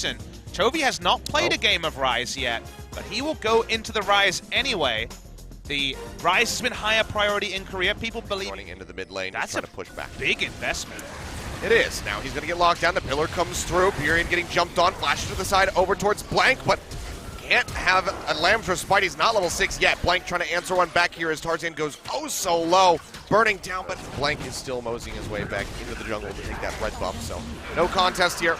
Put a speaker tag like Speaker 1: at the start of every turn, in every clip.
Speaker 1: listen, Chovy has not played a game of Rise yet, but he will go into the Rise anyway. The Rise has been higher priority in Korea. People believe
Speaker 2: running into the mid lane.
Speaker 1: That's
Speaker 2: trying to push back.
Speaker 1: Big investment.
Speaker 2: It is. Now he's going to get locked down. The pillar comes through. Burian getting jumped on. Flashes to the side over towards Blank, but can't have a Lamb's Respite. He's not level 6 yet. Blank trying to answer one back here as Tarzan goes oh so low. Burning down, but Blank is still moseying his way back into the jungle to take that red buff. So no contest here.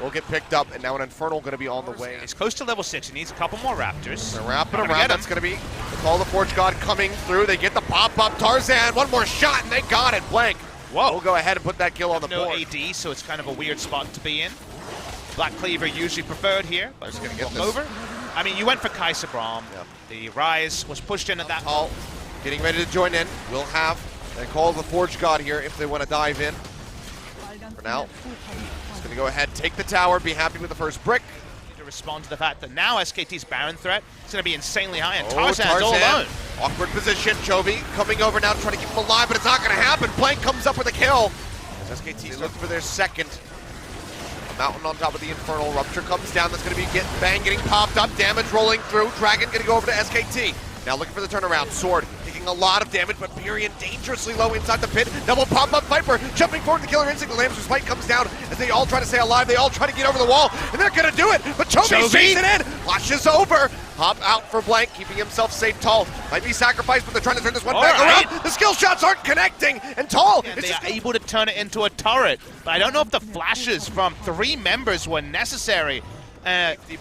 Speaker 2: Will get picked up, and now an Infernal going to be on the way.
Speaker 1: He's close to level 6. He needs a couple more Raptors.
Speaker 2: They're wrapping around. That's going to be the Call of the Forge God coming through. They get the pop-up. Tarzan, one more shot, and they got it. Blank.
Speaker 1: Whoa.
Speaker 2: We'll go ahead and put that kill on the
Speaker 1: no
Speaker 2: board.
Speaker 1: AD, so it's kind of a weird spot to be in. Black Cleaver usually preferred here, but
Speaker 2: just going to get this
Speaker 1: over. I mean, you went for Kai'Sa Braum.
Speaker 2: Yeah.
Speaker 1: The Rise was pushed in at that
Speaker 2: All getting ready to join in. We'll have a Call of the Forge God here if they want to dive in. For now, just going to go ahead, take the tower, be happy with the first brick.
Speaker 1: To respond to the fact that now SKT's Baron threat is going to be insanely high, and
Speaker 2: Tarzan
Speaker 1: Tarzan's all alone.
Speaker 2: Awkward position. Chovy coming over now, trying to keep him alive, but it's not going to happen. Blank comes up with a kill. As SKT look for their second. A mountain on top of the Infernal. Rupture comes down. That's going to be getting popped up. Damage rolling through. Dragon going to go over to SKT. Now looking for the turnaround. Sword taking a lot of damage, but Burian dangerously low inside the pit. Double pop-up Viper jumping forward. The Killer Instinct. The Lamb's Respite comes down as they all try to stay alive. They all try to get over the wall, and they're going to do it. But Chovy stays it in. Flashes over. Hop out for Blank, keeping himself safe. Tall might be sacrificed, but they're trying to turn this one back around. The skill shots aren't connecting, and Tall
Speaker 1: is they are able to turn it into a turret. But I don't know if the flashes from 3 members were necessary.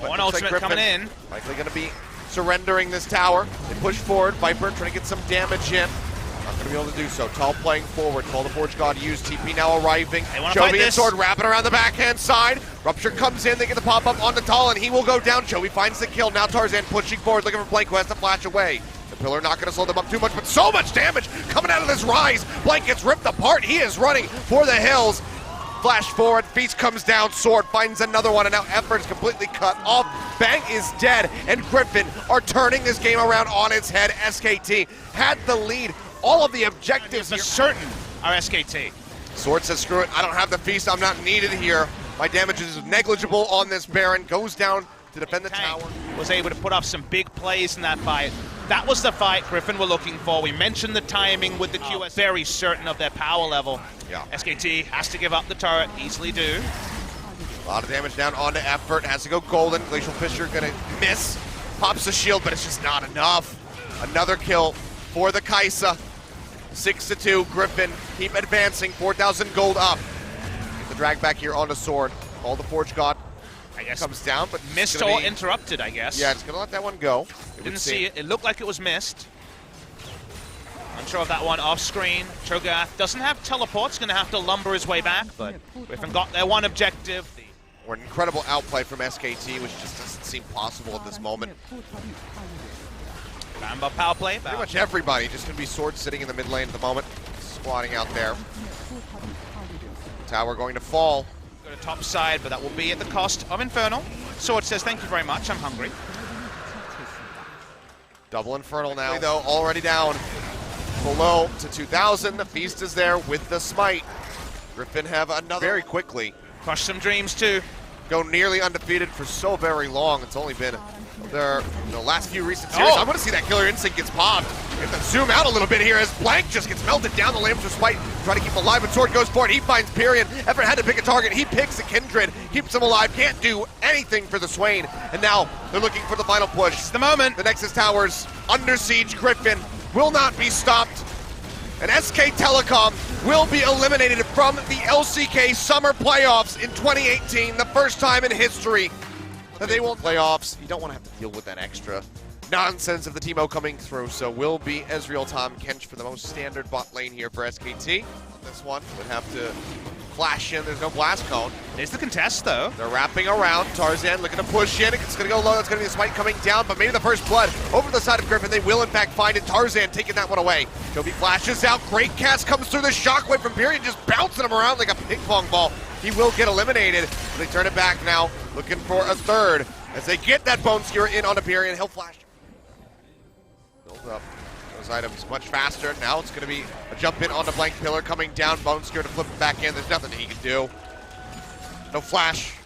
Speaker 1: One ultimate coming in.
Speaker 2: Likely going to be surrendering this tower. They push forward. Viper trying to get some damage in. Not going to be able to do so. Tall playing forward. Call the Forge God used. TP now arriving. Chovy and Sword wrapping around the backhand side. Rupture comes in. They get the pop up onto Tall, and he will go down. Chovy finds the kill. Now Tarzan pushing forward, looking for Blank, who has to flash away. The pillar not going to slow them up too much, but so much damage coming out of this Rise. Blank gets ripped apart. He is running for the hills. Flash forward, Feast comes down, Sword finds another one, and now Effort is completely cut off. Bang is dead, and Griffin are turning this game around on its head. SKT had the lead. All of the objectives
Speaker 1: for certain are SKT.
Speaker 2: Sword says, screw it, I don't have the Feast, I'm not needed here. My damage is negligible on this Baron. Goes down to defend the tower.
Speaker 1: Was able to put off some big plays in that fight. That was the fight Griffin were looking for. We mentioned the timing with the QS. Very certain of their power level.
Speaker 2: Yeah.
Speaker 1: SKT has to give up the turret, easily do.
Speaker 2: A lot of damage down onto Effort, has to go golden. Glacial Fissure gonna miss. Pops the shield, but it's just not enough. Another kill for the Kai'Sa. 6-2, Griffin keep advancing, 4,000 gold up. Get the drag back here onto Sword. All the Forge God, I guess, comes down, but
Speaker 1: missed or interrupted, I guess.
Speaker 2: Yeah, it's gonna let that one go.
Speaker 1: Didn't see it. It looked like it was missed. Unsure of that one off screen. Cho'Gath doesn't have teleports, gonna have to lumber his way back, but Griffin got their one objective.
Speaker 2: Or an incredible outplay from SKT, which just doesn't seem possible at this moment.
Speaker 1: Bamba power play.
Speaker 2: Pretty much everybody just gonna be Sword sitting in the mid lane at the moment, squatting out there. Tower going to fall.
Speaker 1: Go to top side, but that will be at the cost of Infernal. Sword says, thank you very much, I'm hungry.
Speaker 2: Double Infernal now, though, already down below to 2,000. The Feast is there with the Smite. Griffin have another very quickly.
Speaker 1: Crush some dreams, too.
Speaker 2: Go nearly undefeated for so very long. It's only been their last few recent series. I want to see that Killer Instinct gets popped. We have to zoom out a little bit here as Blank just gets melted down. The Lamb's Respite trying to keep him alive, but Sword goes for it. He finds Burian. Effort had to pick a target. He picks a Kindred, keeps him alive, can't do anything for the Swain. And now they're looking for the final push.
Speaker 1: It's the moment.
Speaker 2: The Nexus Towers under siege. Griffin will not be stopped. And SK Telecom will be eliminated from the LCK Summer Playoffs in 2018, the first time in history that they won't playoffs. You don't want to have to deal with that extra nonsense of the Teemo coming through, so will be Ezreal Tom Kench for the most standard bot lane here for SKT. This one would have to flash in. There's no blast cone.
Speaker 1: There's the contest, though.
Speaker 2: They're wrapping around. Tarzan looking to push in. It's going to go low. That's going to be the Smite coming down, but maybe the first blood over the side of Griffin. They will, in fact, find it. Tarzan taking that one away. Chovy flashes out. Great cast comes through. The shockwave from Burian just bouncing him around like a ping pong ball. He will get eliminated. They turn it back now, looking for a third. As they get that Bone Skewer in on Burian, he'll flash. Build up those items much faster. Now it's going to be a jump in onto Blank Pillar coming down. Bone Skewer to flip it back in. There's nothing he can do. No flash.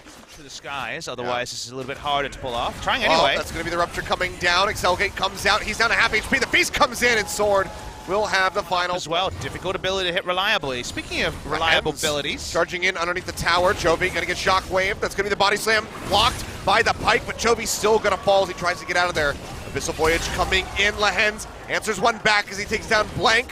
Speaker 1: the skies, otherwise this is a little bit harder to pull off. Trying anyway.
Speaker 2: That's going to be the Rupture coming down. Accelerate comes out. He's down to half HP. The Feast comes in, and Sword will have the final.
Speaker 1: As well, difficult ability to hit reliably. Speaking of reliable abilities.
Speaker 2: Charging in underneath the tower. Chovy going to get Shockwave. That's going to be the body slam blocked by the Pike, but Chovy's still going to fall as he tries to get out of there. Abyssal Voyage coming in. Lehens answers one back as he takes down Blank.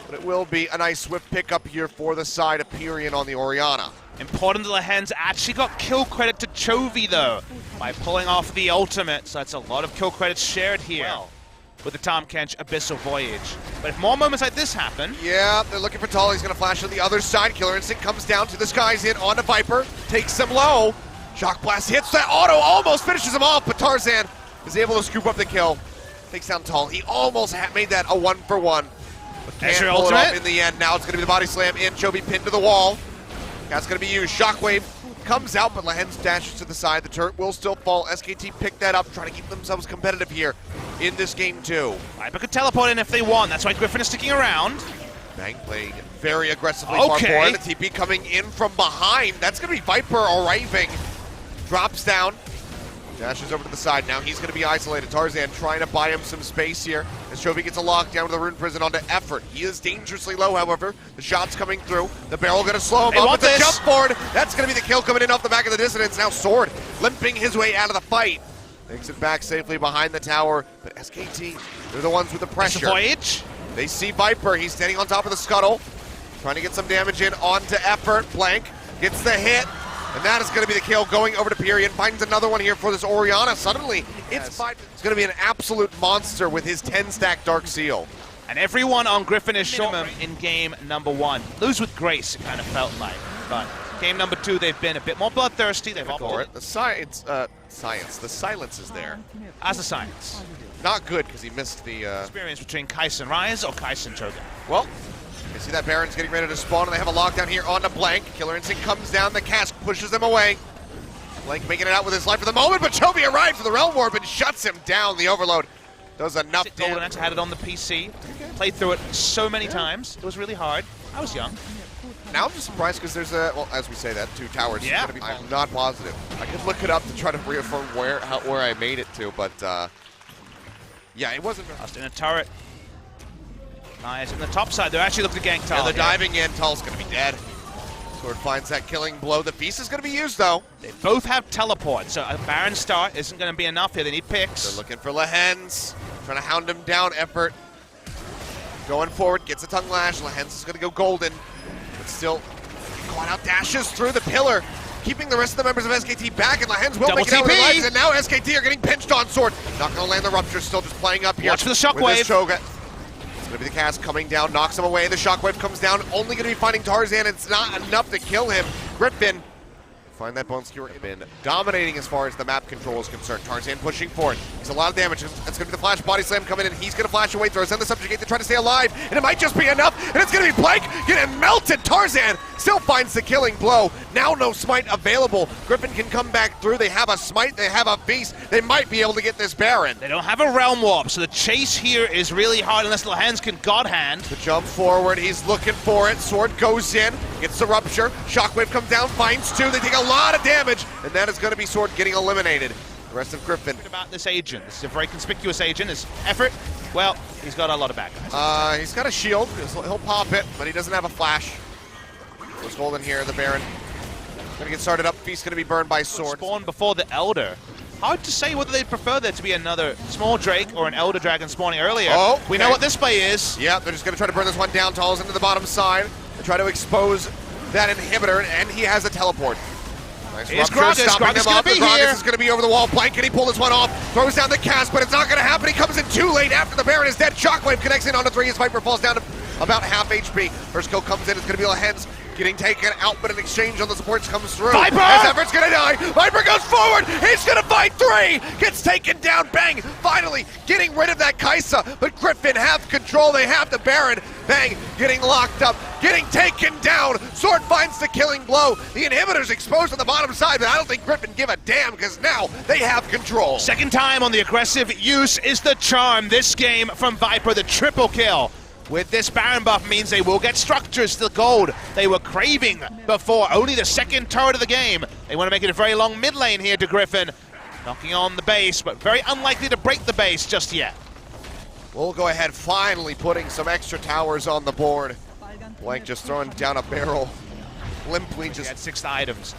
Speaker 2: But it will be a nice swift pickup here for the side of Pyrion on the Orianna.
Speaker 1: Important that Lehens actually got kill credit to Chovy though, by pulling off the ultimate. So that's a lot of kill credits shared here with the Tahm Kench Abyssal Voyage. But if more moments like this happen...
Speaker 2: Yeah, they're looking for Tull. He's going to flash to the other side. Killer Instinct comes down to the skies in onto Viper. Takes him low. Shock Blast hits that auto, almost finishes him off, but Tarzan is able to scoop up the kill. Takes down Tull. He almost made that a 1-for-1. But can't pull it off in the end. Now it's going to be the body slam in. Chovy pinned to the wall. That's going to be used. Shockwave comes out, but Lehens dashes to the side. The turret will still fall. SKT pick that up, trying to keep themselves competitive here in this game too.
Speaker 1: Viper could teleport in if they want. That's why Griffin is sticking around.
Speaker 2: Bang playing very aggressively far forward. The TP coming in from behind. That's going to be Viper arriving. Drops down. Dashes over to the side. Now he's going to be isolated. Tarzan trying to buy him some space here as Chovy gets a lockdown with the Rune Prison onto Effort. He is dangerously low, however. The shot's coming through. The barrel going to slow him up with the jump forward. That's going to be the kill coming in off the back of the Dissonance. Now Sword limping his way out of the fight. Makes it back safely behind the tower. But SKT, they're the ones with the pressure.
Speaker 1: Voyage.
Speaker 2: They see Viper. He's standing on top of the scuttle. Trying to get some damage in onto Effort. Blank gets the hit. And that is going to be the kill going over to Pyrion. Finds another one here for this Orianna. Suddenly, it's going to be an absolute monster with his 10-stack Dark Seal.
Speaker 1: And everyone on Griffin is minimum in game number 1. Lose with grace, it kind of felt like. But game number 2, they've been a bit more bloodthirsty. They've opted
Speaker 2: it. The the silence is there.
Speaker 1: As a science.
Speaker 2: Not good because he missed the
Speaker 1: experience between Kais and Rise or Kais and Choga.
Speaker 2: Well, you see that Baron's getting ready to spawn, and they have a lockdown here onto Blank. Killer Instinct comes down, the cask pushes them away. Blank making it out with his life for the moment, but Chovy arrives with the Realm Warp and shuts him down. The Overload does enough damage.
Speaker 1: Golden had it on the PC, played through it so many times. It was really hard. I was young.
Speaker 2: Now I'm just surprised because there's well, as we say that, 2 towers.
Speaker 1: Yeah.
Speaker 2: I'm not positive. I could look it up to try to reaffirm where I made it to, but yeah, it wasn't.
Speaker 1: Lost in a turret. Nice. On the top side, they're actually looking to gank Tull.
Speaker 2: Yeah, they're diving in. Tull's going to be dead. Sword finds that killing blow. The Feast is going to be used, though.
Speaker 1: They both have teleport, so a Baron start isn't going to be enough here. They need picks.
Speaker 2: They're looking for Lehens. Trying to hound him down. Effort. Going forward. Gets a tongue lash. Lehens is going to go golden. But still, going out. Dashes through the pillar. Keeping the rest of the members of SKT back, and Lehens will make it out with their lives. And now SKT are getting pinched on Sword. Not going to land the Rupture. Still just playing up here.
Speaker 1: Watch for the Shockwave.
Speaker 2: Going to be the cast coming down, knocks him away. The Shockwave comes down, only going to be finding Tarzan. It's not enough to kill him. Griffin, find that Bone Skewer. Been dominating as far as the map control is concerned. Tarzan pushing forward. He's a lot of damage. It's going to be the flash body slam coming in. He's going to flash away, throws on the subjugate to try to stay alive, and it might just be enough. And it's going to be Blank getting melted. Tarzan still finds the killing blow. Now no smite available. Griffin can come back through. They have a smite. They have a feast. They might be able to get this Baron.
Speaker 1: They don't have a Realm Warp, so the chase here is really hard unless Lehens can God Hand.
Speaker 2: The jump forward. He's looking for it. Sword goes in. Gets the Rupture. Shockwave comes down. Finds 2. They take a lot of damage. And that is going to be Sword getting eliminated. The rest of Griffin.
Speaker 1: About this agent. This is a very conspicuous agent. His Effort, well, he's got a lot of bad guys.
Speaker 2: He's got a shield. He'll pop it, but he doesn't have a flash. Goes golden here, the Baron. Gonna get started up. Feast's gonna be burned by Sword.
Speaker 1: Spawn before the Elder. Hard to say whether they'd prefer there to be another small Drake or an Elder Dragon spawning earlier.
Speaker 2: Oh, okay.
Speaker 1: We know what this play is.
Speaker 2: Yeah, they're just gonna try to burn this one down. Tull's into the bottom side. They try to expose that inhibitor, and he has a teleport. Nice Rupture, stopping them off. Gragas is going to be over the wall. Blank, and he pulled this one off. Throws down the cast, but it's not going to happen. He comes in too late after the Baron is dead. Shockwave connects in onto 3. His Viper falls down to about half HP. First kill comes in. It's going to be Lehens getting taken out, but an exchange on the supports comes through.
Speaker 1: Viper!
Speaker 2: As Everett's going to die. Viper goes forward. He's going to fight 3. Gets taken down. Bang. Finally getting rid of that Kaisa, but Griffin have control. They have the Baron. Bang. Getting locked up. Getting taken down. Sword finds the killing blow. The inhibitor's exposed on the bottom side, but I don't think Griffin give a damn because now they have control.
Speaker 1: Second time on the aggressive use is the charm this game from Viper, the triple kill. with this Baron buff means they will get structures to the gold they were craving before. Only the second turret of the game. They want to make it a very long mid lane here to Griffin. Knocking on the base, but very unlikely to break the base just yet.
Speaker 2: We'll go ahead, finally putting some extra towers on the board. Blank just throwing down a barrel. Limply just...
Speaker 1: Had 6 items.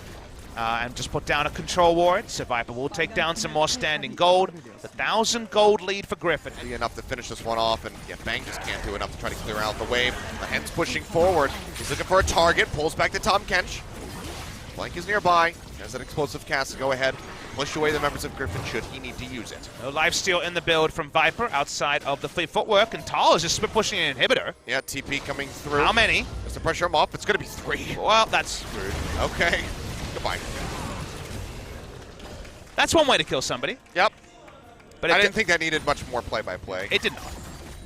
Speaker 1: And just put down a control ward. So Viper will take down some more standing gold. The 1,000 gold lead for Griffin.
Speaker 2: Be enough to finish this one off, and yeah, Bang just can't do enough to try to clear out the wave. Lahen's pushing forward. He's looking for a target, pulls back to Tom Kench. Blank is nearby. Has an explosive cast to go ahead. Push away the members of Griffin should he need to use it.
Speaker 1: No lifesteal in the build from Viper outside of the fleet footwork, and Tal is just pushing an inhibitor.
Speaker 2: Yeah, TP coming through.
Speaker 1: How many?
Speaker 2: Just to pressure him off. It's going to be 3.
Speaker 1: Well, that's rude.
Speaker 2: Okay. Goodbye.
Speaker 1: That's one way to kill somebody.
Speaker 2: Yep.
Speaker 1: But
Speaker 2: I didn't think that needed much more play-by-play.
Speaker 1: It did not.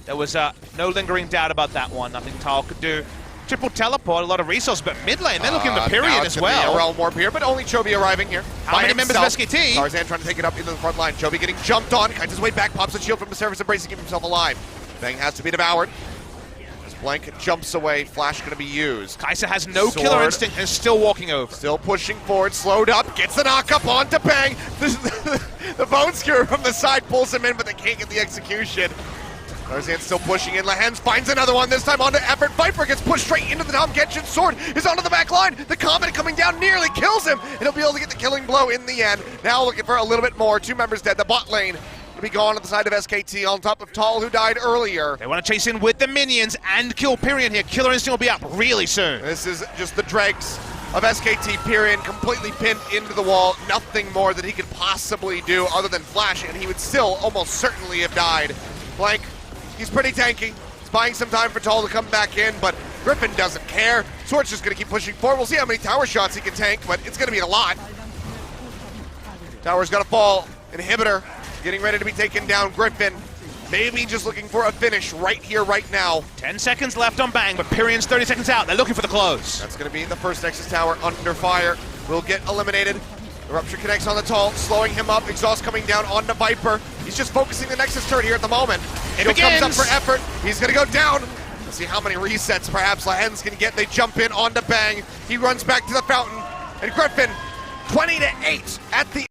Speaker 1: There was no lingering doubt about that one. Nothing Tal could do. Triple teleport, a lot of resources, but mid lane, they're looking for period as well.
Speaker 2: A realm warp here, but only Chovy arriving here.
Speaker 1: How many members of SKT?
Speaker 2: Tarzan trying to take it up into the front line. Chovy getting jumped on, kites his way back, pops a shield from the surface, embrace to keep himself alive. Bang has to be devoured. As Blank jumps away, flash going to be used.
Speaker 1: Kai'Sa has no killer instinct and is still walking over.
Speaker 2: Still pushing forward, slowed up, gets the knock up onto Bang. The bone skewer from the side pulls him in, but they can't get the execution. Tarzan still pushing in. Lahen's finds another one, this time onto Effort. Viper gets pushed straight into the Tom Kenshin. Sword is onto the back line. The Comet coming down nearly kills him, and he'll be able to get the killing blow in the end. Now looking for a little bit more. 2 members dead. The bot lane will be gone at the side of SKT on top of Tal, who died earlier.
Speaker 1: They want to chase in with the minions and kill Pyrion here. Killer Instinct will be up really soon.
Speaker 2: This is just the dregs of SKT. Pyrion completely pinned into the wall. Nothing more that he could possibly do other than flash, and he would still almost certainly have died. Blank. He's pretty tanky. He's buying some time for Tal to come back in, but Griffin doesn't care. Sword's just going to keep pushing forward. We'll see how many tower shots he can tank, but it's going to be a lot. Tower's going to fall. Inhibitor getting ready to be taken down. Griffin maybe just looking for a finish right here, right now.
Speaker 1: 10 seconds left on Bang, but Pyrion's 30 seconds out. They're looking for the close.
Speaker 2: That's going to be the first Nexus Tower under fire. Will get eliminated. The Rupture connects on the Tal, slowing him up. Exhaust coming down onto Viper. He's just focusing the Nexus turret here at the moment. He comes up for Effort. He's going to go down. Let's see how many resets perhaps Lahen's can get. They jump in onto Bang. He runs back to the fountain. And Griffin, 20-8 at the